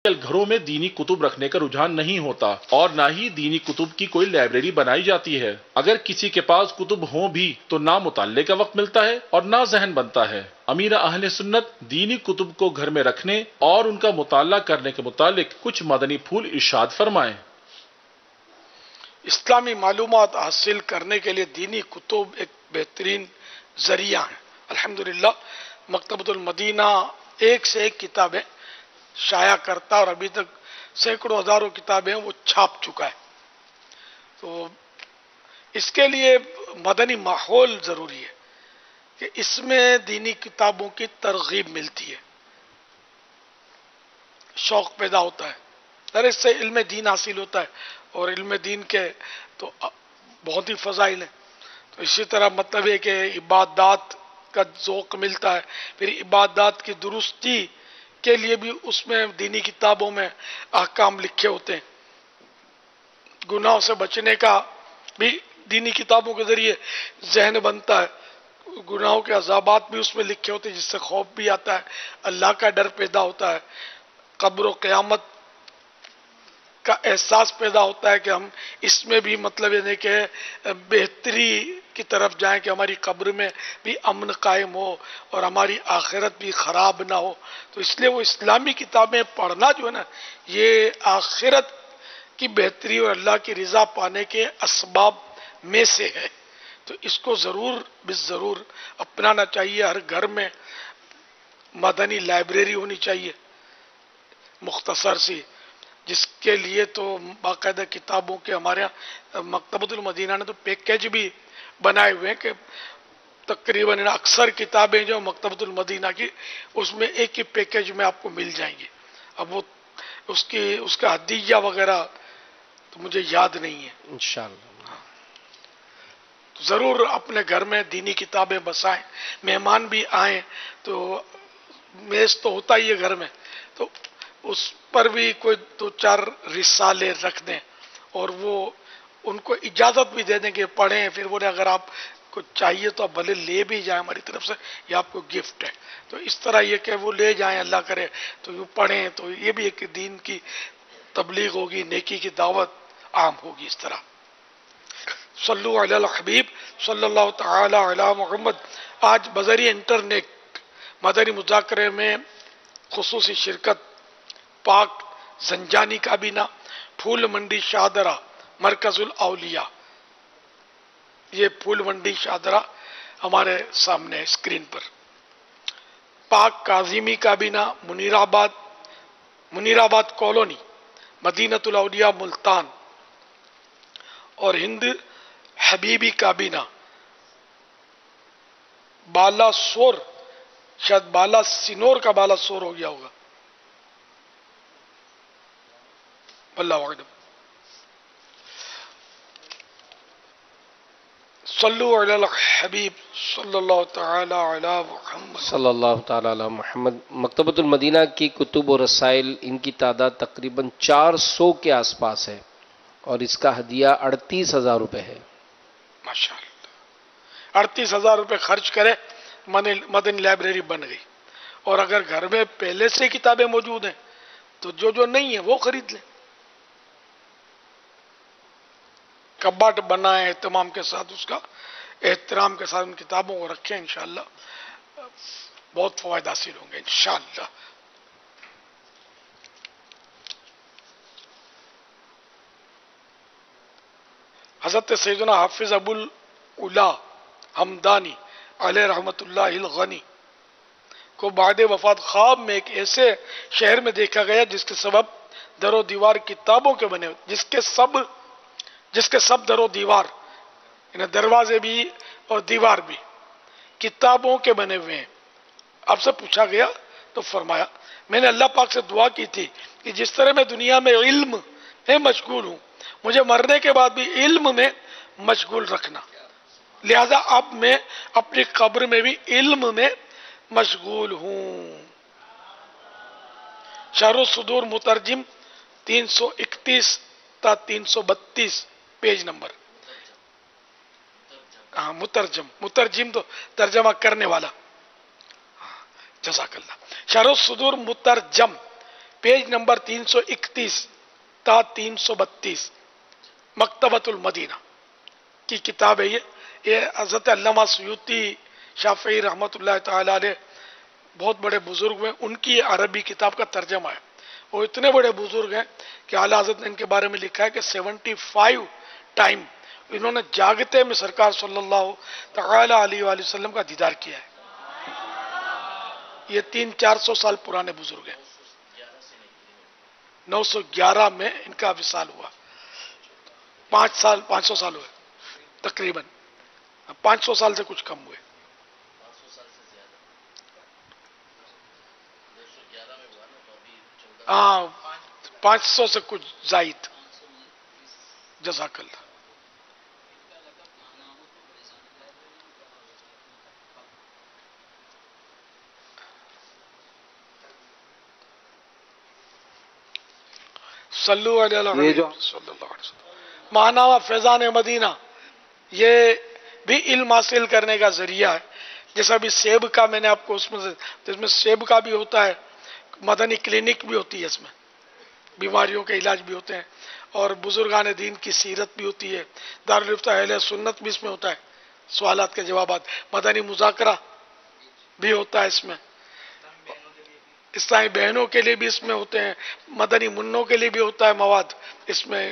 گھروں میں دینی کتب رکھنے کا رجحان نہیں ہوتا اور نہ ہی دینی کتب کی کوئی لائبریری بنائی جاتی ہے۔ اگر کسی کے پاس کتب ہوں بھی تو نہ مطالعے کا وقت ملتا ہے اور نہ ذہن بنتا ہے۔ امیر اہل سنت دینی کتب کو گھر میں رکھنے اور ان کا مطالعہ کرنے کے متعلق کچھ مدنی پھول ارشاد فرمائیں۔ اسلامی معلومات حاصل کرنے کے لیے دینی کتب ایک بہترین ذریعہ ہیں۔ الحمدللہ مکتبۃ المدینہ ایک سے ایک کتابیں شائع کرتا اور ابھی تک سینکڑوں ہزاروں کتابیں وہ چھاپ چکا ہے۔ تو اس کے لیے مدنی ماحول ضروری ہے کہ اس میں دینی کتابوں کی ترغیب ملتی ہے، شوق پیدا ہوتا ہے، اور اس سے علم دین حاصل ہوتا ہے، اور علم دین کے تو بہت ہی فضائل ہیں۔ تو اسی طرح مطلب ہے کہ عبادات کا ذوق ملتا ہے، پھر عبادات کی درستی کے لیے بھی اس میں دینی کتابوں میں احکام لکھے ہوتے ہیں، گناہوں سے بچنے کا بھی دینی کتابوں کے ذریعے ذہن بنتا ہے، گناہوں کے عذابات بھی اس میں لکھے ہوتے ہیں جس سے خوف بھی آتا ہے، اللہ کا ڈر پیدا ہوتا ہے، قبر و قیامت کا احساس پیدا ہوتا ہے کہ ہم اس میں بھی مطلب یہ کہ بہتری کی طرف جائیں کہ ہماری قبر میں بھی امن قائم ہو اور ہماری آخرت بھی خراب نہ ہو۔ تو اس لیے وہ اسلامی کتابیں پڑھنا جو ہے نا، یہ آخرت کی بہتری اور اللہ کی رضا پانے کے اسباب میں سے ہے۔ تو اس کو ضرور اپنانا چاہیے۔ ہر گھر میں مدنی لائبریری ہونی چاہیے مختصر سی، جس کے لیے تو باقاعدہ کتابوں کے ہمارے یہاں مکتبۃ المدینہ نے تو پیکیج بھی بنائے ہوئے ہیں کہ تقریباً اکثر کتابیں جو مکتبۃ المدینہ کی اس میں ایک ہی پیکیج میں آپ کو مل جائیں گے۔ اب وہ اس کا ہدیہ وغیرہ تو مجھے یاد نہیں ہے۔ انشاءاللہ تو ضرور اپنے گھر میں دینی کتابیں بسائیں، مہمان بھی آئیں تو میز تو ہوتا ہی ہے گھر میں، تو اس پر بھی کوئی دو چار رسالے رکھ دیں اور وہ ان کو اجازت بھی دے دیں کہ پڑھیں، پھر بولے اگر آپ کو چاہیے تو آپ بھلے لے بھی جائیں ہماری طرف سے، یہ آپ کو گفٹ ہے۔ تو اس طرح یہ کہ وہ لے جائیں، اللہ کرے تو یہ پڑھیں، تو یہ بھی ایک دین کی تبلیغ ہوگی، نیکی کی دعوت عام ہوگی۔ اس طرح صلو علی الحبیب صلی اللہ تعالی علی محمد۔ آج بذریعہ انٹرنیٹ مدنی مذاکرے میں خصوصی شرکت پاک زنجانی کابینہ، پھول منڈی شاہدرہ، مرکز الاولیاء۔ یہ پھول منڈی شاہدرہ ہمارے سامنے ہے اسکرین پر۔ پاک کاظمی کابینہ، منیر آباد کالونی، مدینۃ الاولیاء ملتان، اور ہند حبیبی کابینہ، بالا سور، شاید بالا سنور کا بالا سور ہو گیا ہوگا، واللہ اعلم۔ صلو علی الحبیب صلی اللہ تعالی علی محمد صلی اللہ تعالی علی محمد۔ مکتبۃ المدینہ کی کتب و رسائل، ان کی تعداد تقریباً 400 کے آس پاس ہے اور اس کا ہدیہ 38,000 روپے ہے۔ ماشاءاللہ 38,000 روپے خرچ کرے مدنی لائبریری بن گئی، اور اگر گھر میں پہلے سے کتابیں موجود ہیں تو جو نہیں ہیں وہ خرید لیں، کباٹ بنائیں اہتمام کے ساتھ، اس کا احترام کے ساتھ ان کتابوں کو رکھیں، انشاءاللہ بہت فوائد حاصل ہوں گے انشاءاللہ۔ حضرت سیدنا حافظ ابو العلا حمدانی علیہ رحمت اللہ الغنی کو بعد وفات خواب میں ایک ایسے شہر میں دیکھا گیا جس کے سبب در و دیوار کتابوں کے بنے، جس کے سب در و دیوار یعنی دروازے بھی اور دیوار بھی کتابوں کے بنے ہوئے ہیں۔ آپ سے پوچھا گیا تو فرمایا میں نے اللہ پاک سے دعا کی تھی کہ جس طرح میں دنیا میں علم میں مشغول ہوں، مجھے مرنے کے بعد بھی علم میں مشغول رکھنا، لہذا اب میں اپنی قبر میں بھی علم میں مشغول ہوں۔ شرح الصدور مترجم 331 تا 332 پیج نمبر۔ ہاں مترجم تو ترجمہ کرنے والا، جزاک اللہ۔ شرح الصدور مترجم پیج نمبر 331 تا 332 مکتبۃ المدینہ کی کتاب ہے یہ حضرت علامہ سیوطی شافعی رحمۃ اللہ تعالی علیہ بہت بڑے بزرگ ہیں، ان کی عربی کتاب کا ترجمہ ہے. وہ اتنے بڑے بزرگ ہیں کہ اعلیٰ حضرت نے ان کے بارے میں لکھا ہے کہ 75 ٹائم انہوں نے جاگتے میں سرکار صلی اللہ تعالی علیہ وآلہ وسلم کا دیدار کیا ہے. یہ 300-400 سال پرانے بزرگ ہیں. 911 میں ان کا وصال ہوا. 500 سال ہوئے تقریباً، 500 سال سے کچھ کم ہوئے. ہاں 500 سے کچھ زائد. جزاک اللہ. صلو علی الحبیب صلی اللہ علیہ وسلم. ماہنامہ فیضان مدینہ یہ بھی علم حاصل کرنے کا ذریعہ ہے. جیسا بھی سیب کا میں نے آپ کو اس میں سیب کا بھی ہوتا ہے، مدنی کلینک بھی ہوتی ہے، اس میں بیماریوں کے علاج بھی ہوتے ہیں، اور بزرگان دین کی سیرت بھی ہوتی ہے. دارالفتہ اہل سنت بھی اس میں ہوتا ہے، سوالات کے جوابات. مدنی مذاکرہ بھی ہوتا ہے اس میں. اسلامی بہنوں کے لیے بھی اس میں ہوتے ہیں، مدنی منوں کے لیے بھی ہوتا ہے مواد اس میں،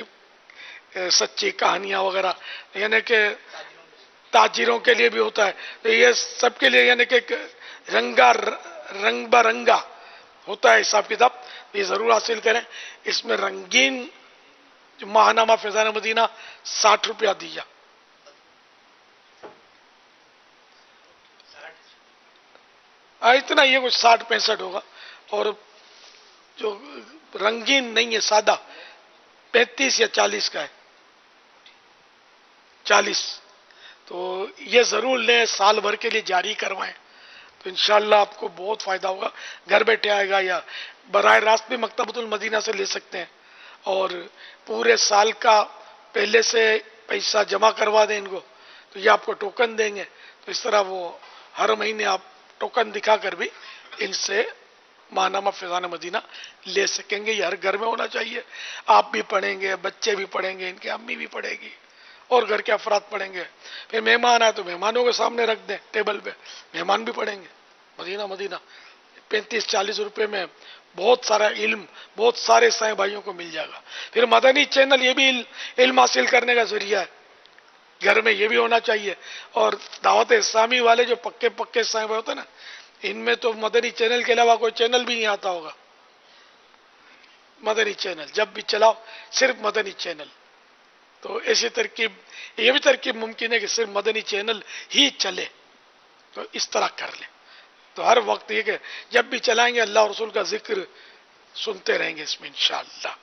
سچی کہانیاں وغیرہ، یعنی کہ تاجروں کے لیے بھی ہوتا ہے. تو یہ سب کے لیے یعنی کہ رنگ برنگا ہوتا ہے حساب کتاب. یہ ضرور حاصل کریں. اس میں رنگین جو ماہنامہ فیضان مدینہ 60 روپیہ دیا. اتنا یہ کچھ 60-65 ہوگا. اور جو رنگین نہیں ہے سادہ 35 یا 40 کا ہے. 40 تو یہ ضرور لیں، سال بھر کے لیے جاری کروائیں تو انشاءاللہ آپ کو بہت فائدہ ہوگا. گھر بیٹھے آئے گا یا براہ راست بھی مکتبۃ المدینہ سے لے سکتے ہیں، اور پورے سال کا پہلے سے پیسہ جمع کروا دیں ان کو تو یہ آپ کو ٹوکن دیں گے. تو اس طرح وہ ہر مہینے آپ ٹوکن دکھا کر بھی ان سے ماہنامہ فیضان مدینہ لے سکیں گے. یہ ہر گھر میں ہونا چاہیے. آپ بھی پڑھیں گے، بچے بھی پڑھیں گے، ان کی امی بھی پڑھے گی، اور گھر کے افراد پڑھیں گے. پھر مہمان آئے تو مہمانوں کے سامنے رکھ دیں ٹیبل پہ، مہمان بھی پڑھیں گے. مدینہ 35-40 روپے میں بہت سارا علم بہت سارے عیسائی بھائیوں کو مل جائے گا. پھر مدنی چینل یہ بھی علم حاصل کرنے کا ذریعہ ہے. گھر میں یہ بھی ہونا چاہیے. اور دعوت اسلامی والے جو پکے عیسائی بھائی ہوتے ہیں نا، ان میں تو مدنی چینل کے علاوہ کوئی چینل بھی نہیں آتا ہوگا. مدنی چینل جب بھی چلاؤ صرف مدنی چینل. تو ایسی ترکیب، یہ بھی ترکیب ممکن ہے کہ صرف مدنی چینل ہی چلے. تو اس طرح کر لیں تو ہر وقت یہ کہ جب بھی چلائیں گے اللہ اور رسول کا ذکر سنتے رہیں گے اس میں انشاءاللہ.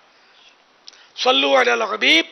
صلو علی الحبیب.